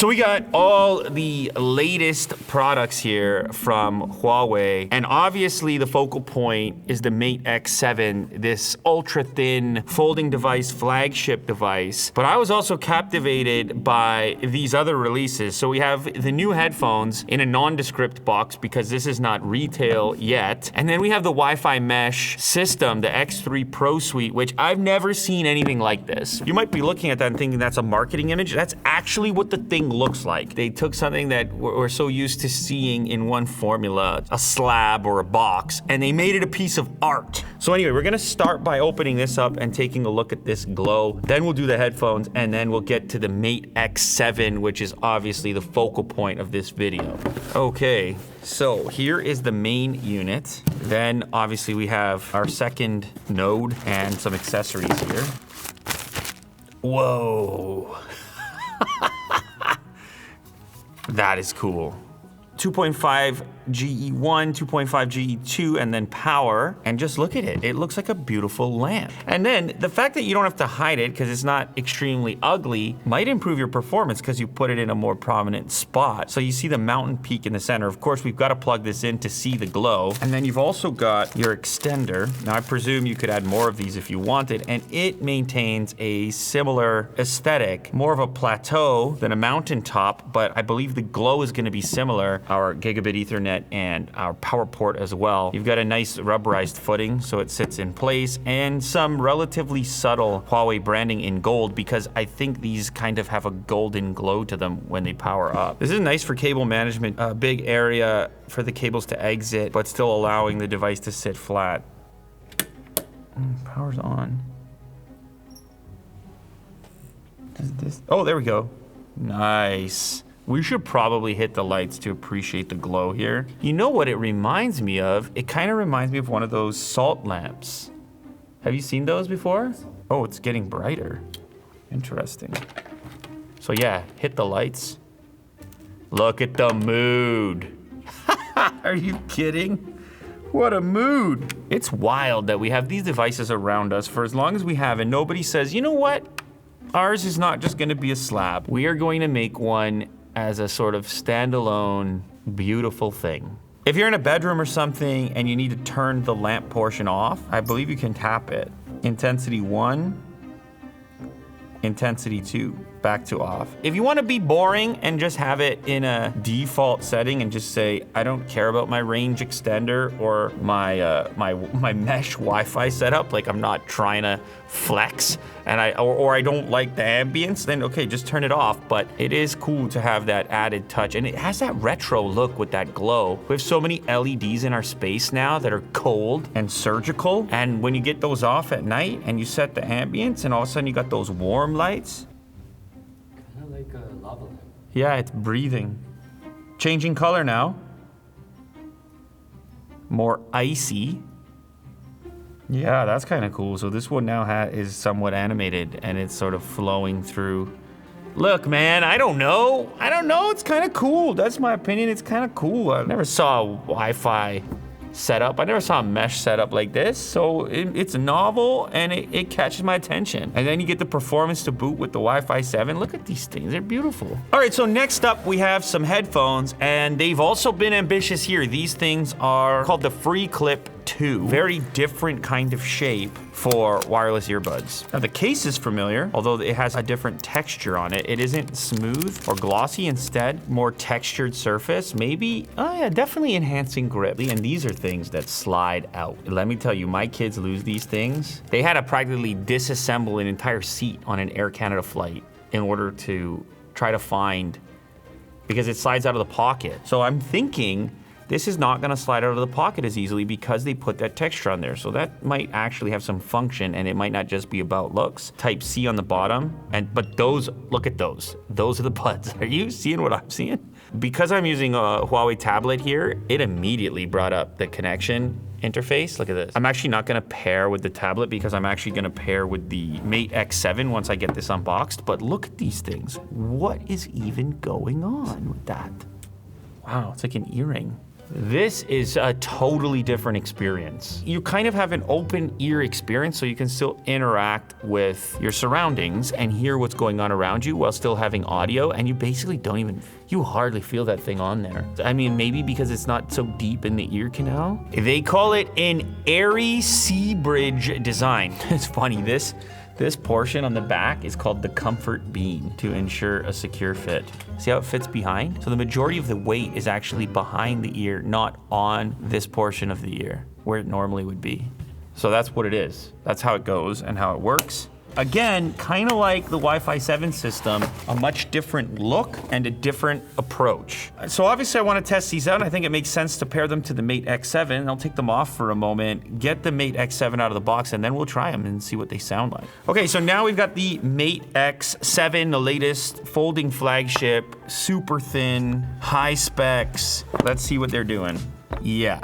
So we got all the latest products here from Huawei, and obviously the focal point is the Mate X7, this ultra thin folding device, flagship device. But I was also captivated by these other releases. So we have the new headphones in a nondescript box because this is not retail yet. And then we have the Wi-Fi mesh system, the X3 Pro Suite, which I've never seen anything like this. You might be looking at that and thinking that's a marketing image. That's actually what the thing looks like. They took something that we're so used to seeing in one formula, a slab or a box, and they made it a piece of art. So anyway, we're gonna start by opening this up and taking a look at this glow. Then we'll do the headphones, and then we'll get to the Mate X7, which is obviously the focal point of this video. Okay, so here is the main unit. Then obviously we have our second node and some accessories here. Whoa. That is cool. 2.5 GE1, 2.5 GE2, and then power. And just look at it. It looks like a beautiful lamp. And then the fact that you don't have to hide it because it's not extremely ugly might improve your performance because you put it in a more prominent spot. So you see the mountain peak in the center. Of course, we've got to plug this in to see the glow. And then you've also got your extender. Now, I presume you could add more of these if you wanted, and it maintains a similar aesthetic, more of a plateau than a mountaintop, but I believe the glow is going to be similar. Our gigabit Ethernet and our power port as well. You've got a nice rubberized footing so it sits in place, and some relatively subtle Huawei branding in gold because I think these kind of have a golden glow to them when they power up. This is nice for cable management, a big area for the cables to exit, but still allowing the device to sit flat. Power's on. Does this? Oh, there we go. Nice. We should probably hit the lights to appreciate the glow here. You know what it reminds me of? It kind of reminds me of one of those salt lamps. Have you seen those before? Oh, it's getting brighter. Interesting. So yeah, hit the lights. Look at the mood. Are you kidding? What a mood. It's wild that we have these devices around us for as long as we have, and nobody says, you know what? Ours is not just gonna be a slab. We are going to make one as a sort of standalone, beautiful thing. If you're in a bedroom or something and you need to turn the lamp portion off, I believe you can tap it. Intensity 1, intensity 2, back to off. If you want to be boring and just have it in a default setting and just say, I don't care about my range extender or my mesh Wi-Fi setup, like I'm not trying to flex, and I don't like the ambience, then okay, just turn it off. But it is cool to have that added touch, and it has that retro look with that glow. We have so many LEDs in our space now that are cold and surgical, and when you get those off at night and you set the ambience, and all of a sudden you got those warm lights. Like a lava lamp. Yeah, it's breathing. Changing color now. More icy. Yeah, that's kind of cool. So this one now is somewhat animated and it's sort of flowing through. Look, man, I don't know. It's kind of cool. That's my opinion. It's kind of cool. I never saw a Wi-Fi setup. I never saw a mesh setup like this, so it's novel and it catches my attention. And then you get the performance to boot with the Wi-Fi 7. Look at these things, they're beautiful. All right, so next up we have some headphones, and they've also been ambitious here. These things are called the FreeClip 2. Very different kind of shape for wireless earbuds. Now the case is familiar, although it has a different texture on it. It isn't smooth or glossy, instead more textured surface. Maybe, oh yeah, definitely enhancing grip. And these are things that slide out. Let me tell you, my kids lose these things. They had to practically disassemble an entire seat on an Air Canada flight in order to try to find, because it slides out of the pocket. So I'm thinking, this is not gonna slide out of the pocket as easily because they put that texture on there. So that might actually have some function, and it might not just be about looks. Type C on the bottom, but those, look at those. Those are the buds. Are you seeing what I'm seeing? Because I'm using a Huawei tablet here, it immediately brought up the connection interface. Look at this. I'm actually not gonna pair with the tablet because I'm actually gonna pair with the Mate X7 once I get this unboxed, but look at these things. What is even going on with that? Wow, it's like an earring. This is a totally different experience. You kind of have an open ear experience, so you can still interact with your surroundings and hear what's going on around you while still having audio, and you basically you hardly feel that thing on there. I mean, maybe because it's not so deep in the ear canal. They call it an airy sea bridge design. It's funny, this portion on the back is called the comfort beam to ensure a secure fit. See how it fits behind? So the majority of the weight is actually behind the ear, not on this portion of the ear, where it normally would be. So that's what it is. That's how it goes and how it works. Again, kind of like the Wi-Fi 7 system, a much different look and a different approach. So obviously I want to test these out, and I think it makes sense to pair them to the Mate X7. I'll take them off for a moment, get the Mate X7 out of the box, and then we'll try them and see what they sound like. Okay, so now we've got the Mate X7, the latest folding flagship, super thin, high specs. Let's see what they're doing. Yeah.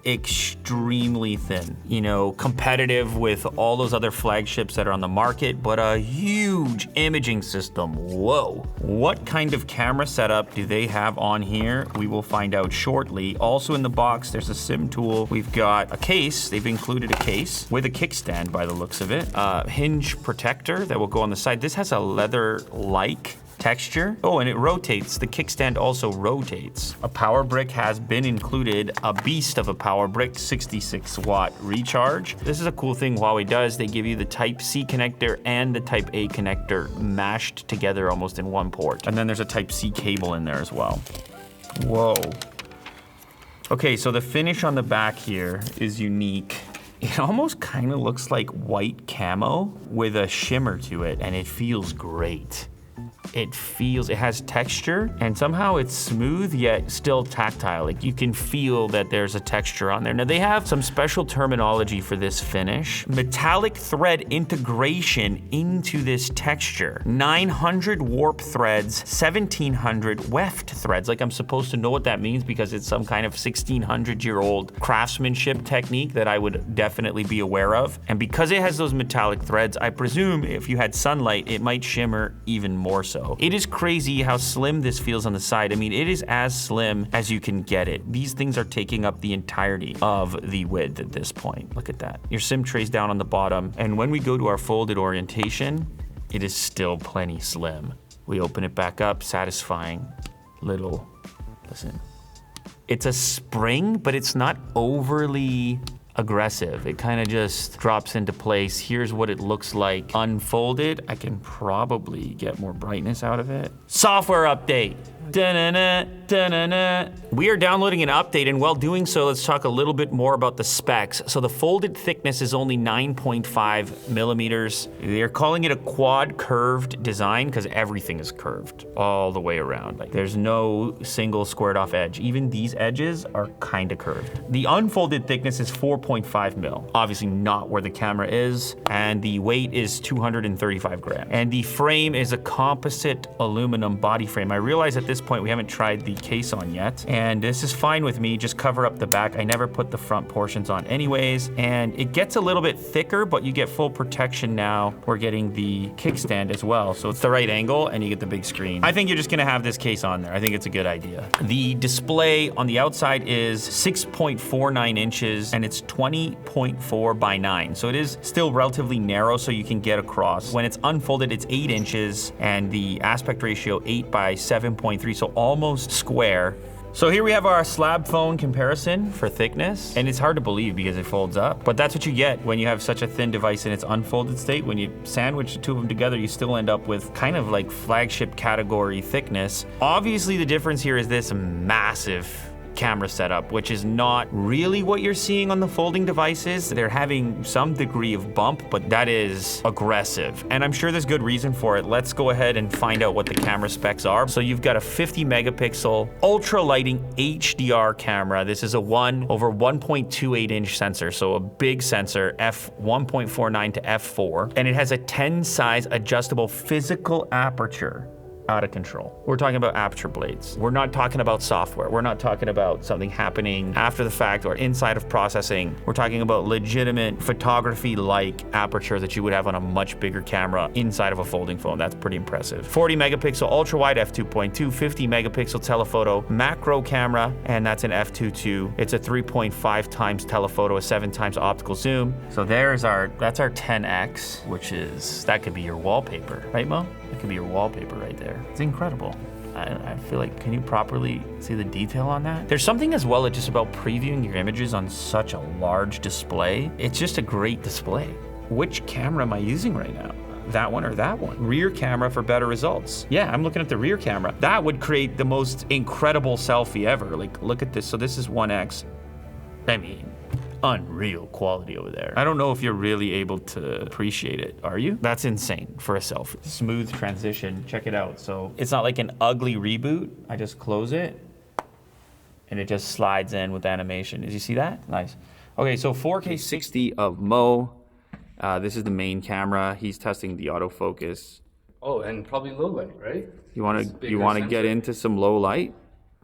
Extremely thin, you know, competitive with all those other flagships that are on the market, but a huge imaging system. Whoa. What kind of camera setup do they have on here? We will find out shortly. Also in the box, there's a SIM tool. We've got a case. They've included a case with a kickstand by the looks of it. Hinge protector that will go on the side. This has a leather-like texture. Oh, and it rotates. The kickstand also rotates. A power brick has been included, a beast of a power brick, 66-watt recharge. This is a cool thing Huawei does. They give you the Type-C connector and the Type-A connector mashed together almost in one port. And then there's a Type-C cable in there as well. Whoa. Okay, so the finish on the back here is unique. It almost kind of looks like white camo with a shimmer to it, and it feels great. It has texture, and somehow it's smooth yet still tactile. Like you can feel that there's a texture on there. Now they have some special terminology for this finish. Metallic thread integration into this texture. 900 warp threads, 1700 weft threads. Like I'm supposed to know what that means because it's some kind of 1600-year-old craftsmanship technique that I would definitely be aware of. And because it has those metallic threads, I presume if you had sunlight, it might shimmer even more so. It is crazy how slim this feels on the side. I mean, it is as slim as you can get it. These things are taking up the entirety of the width at this point. Look at that. Your SIM tray's down on the bottom, and when we go to our folded orientation, it is still plenty slim. We open it back up, satisfying little, listen. It's a spring, but it's not overly aggressive. It kind of just drops into place. Here's what it looks like unfolded. I can probably get more brightness out of it. Software update. Da-na-na, da-na-na. We are downloading an update, and while doing so, let's talk a little bit more about the specs. So the folded thickness is only 9.5 millimeters. They're calling it a quad curved design because everything is curved all the way around. Like there's no single squared off edge. Even these edges are kind of curved. The unfolded thickness is 4.5 mil. Obviously not where the camera is, and the weight is 235 grams. And the frame is a composite aluminum body frame. I realize at this point we haven't tried the case on yet, and this is fine with me. Just cover up the back. I never put the front portions on anyways, and it gets a little bit thicker, but you get full protection now. We're getting the kickstand as well, so it's the right angle and you get the big screen. I think you're just gonna have this case on there. I think it's a good idea. The display on the outside is 6.49 inches and it's 20.4 by 9, so it is still relatively narrow, so you can get across. When it's unfolded, it's 8 inches and the aspect ratio 8 by 7.3, so almost square. So here we have our slab phone comparison for thickness, and it's hard to believe because it folds up, but that's what you get when you have such a thin device in its unfolded state. When you sandwich the two of them together, you still end up with kind of like flagship category thickness. Obviously the difference here is this massive camera setup, which is not really what you're seeing on the folding devices. They're having some degree of bump, but that is aggressive. And I'm sure there's good reason for it. Let's go ahead and find out what the camera specs are. So you've got a 50 megapixel ultra lighting HDR camera. This is a 1/1.28 inch sensor. So a big sensor, f1.49 to f4. And it has a 10 size adjustable physical aperture. out of control. We're talking about aperture blades. We're not talking about software. We're not talking about something happening after the fact or inside of processing. We're talking about legitimate photography-like aperture that you would have on a much bigger camera inside of a folding phone. That's pretty impressive. 40 megapixel ultra-wide f2.2, 50 megapixel telephoto macro camera, and that's an f2.2. It's a 3.5 times telephoto, a 7 times optical zoom. So that's our 10x, which is, that could be your wallpaper, right, Mo? That could be your wallpaper right there. It's incredible. I feel like, can you properly see the detail on that? There's something as well just about previewing your images on such a large display. It's just a great display. Which camera am I using right now? That one or that one? Rear camera for better results. Yeah, I'm looking at the rear camera. That would create the most incredible selfie ever. Like, look at this. So this is 1x. I mean, unreal quality over there. I don't know if you're really able to appreciate it, are you? That's insane for a selfie. Smooth transition, check it out. So it's not like an ugly reboot. I just close it and it just slides in with animation. Did you see that? Nice. Okay, so 4K 60 of Mo. This is the main camera. He's testing the autofocus. Oh, and probably low light, right? You wanna get into some low light?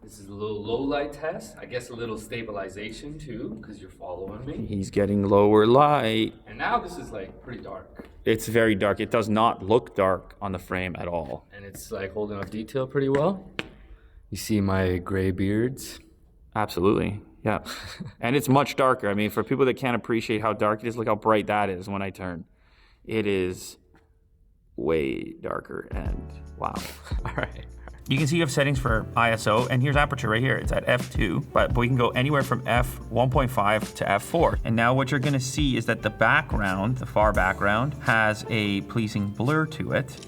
This is a little low light test. I guess a little stabilization too, because you're following me. He's getting lower light. And now this is like pretty dark. It's very dark. It does not look dark on the frame at all. And it's like holding up detail pretty well. You see my gray beards? Absolutely, yeah. And it's much darker. I mean, for people that can't appreciate how dark it is, look how bright that is when I turn. It is way darker and wow. All right. You can see you have settings for ISO, and here's aperture right here. It's at f2, but we can go anywhere from f1.5 to f4. And now what you're gonna see is that the background, the far background, has a pleasing blur to it.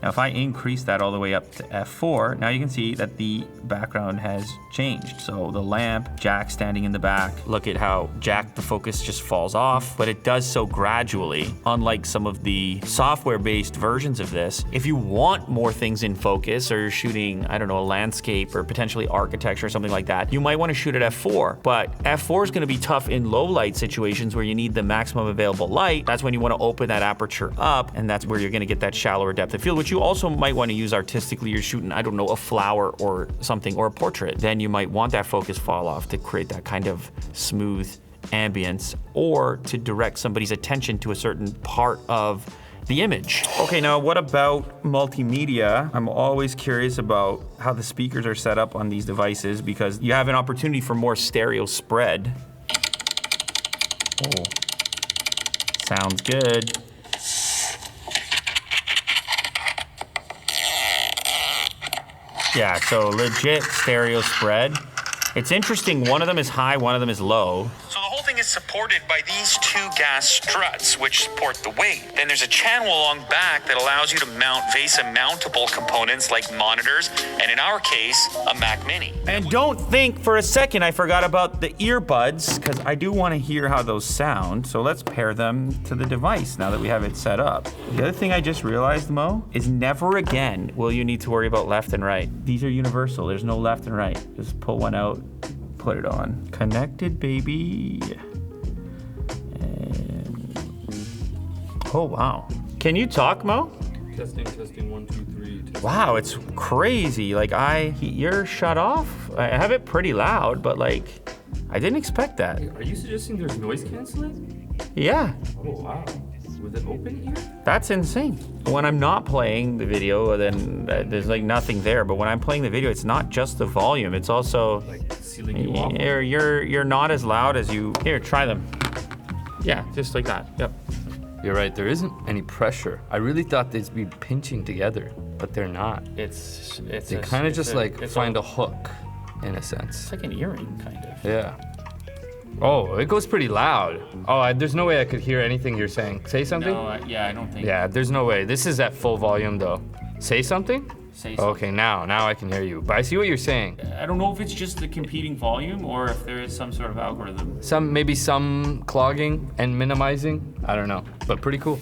Now if I increase that all the way up to f4, now you can see that the background has changed. So the lamp, Jack standing in the back. Look at how Jack, the focus just falls off, but it does so gradually, unlike some of the software-based versions of this. If you want more things in focus, or you're shooting, I don't know, a landscape or potentially architecture or something like that, you might want to shoot at f4, but f4 is going to be tough in low light situations where you need the maximum available light. That's when you want to open that aperture up, and that's where you're going to get that shallower depth of field, which you also might want to use artistically. You're shooting, I don't know, a flower or something, or a portrait. Then you might want that focus fall off to create that kind of smooth ambience, or to direct somebody's attention to a certain part of the image. Okay, now what about multimedia? I'm always curious about how the speakers are set up on these devices, because you have an opportunity for more stereo spread. Oh, sounds good. Yeah, so legit stereo spread. It's interesting, one of them is high, one of them is low. So the whole thing is supported by these two gas struts, which support the weight. Then there's a channel along back that allows you to mount VESA mountable components like monitors, and in our case, a Mac Mini. And don't think for a second I forgot about the earbuds, because I do want to hear how those sound. So let's pair them to the device now that we have it set up. The other thing I just realized, Mo, is never again will you need to worry about left and right. These are universal, there's no left and right. Just pull one out, put it on. Connected, baby. And... oh, wow. Can you talk, Mo? Testing, 1, 2, 3. Testing. Wow, it's crazy. Like you're shut off. I have it pretty loud, but like, I didn't expect that. Are you suggesting there's noise canceling? Yeah. Oh, wow. With it open here? That's insane. When I'm not playing the video, then there's like nothing there. But when I'm playing the video, it's not just the volume. It's also like sealing you off. You're not as loud as you. Here, try them. Yeah, just like that. Yep. You're right. There isn't any pressure. I really thought they'd be pinching together, but they're not. They kind of just like find a hook, in a sense. It's like an earring, kind of. Yeah. Oh, it goes pretty loud. Oh, there's no way I could hear anything you're saying. Say something? No, yeah, I don't think. Yeah, there's no way. This is at full volume though. Say something? Say something. Okay, now I can hear you. But I see what you're saying. I don't know if it's just the competing volume or if there is some sort of algorithm. Maybe some clogging and minimizing. I don't know, but pretty cool.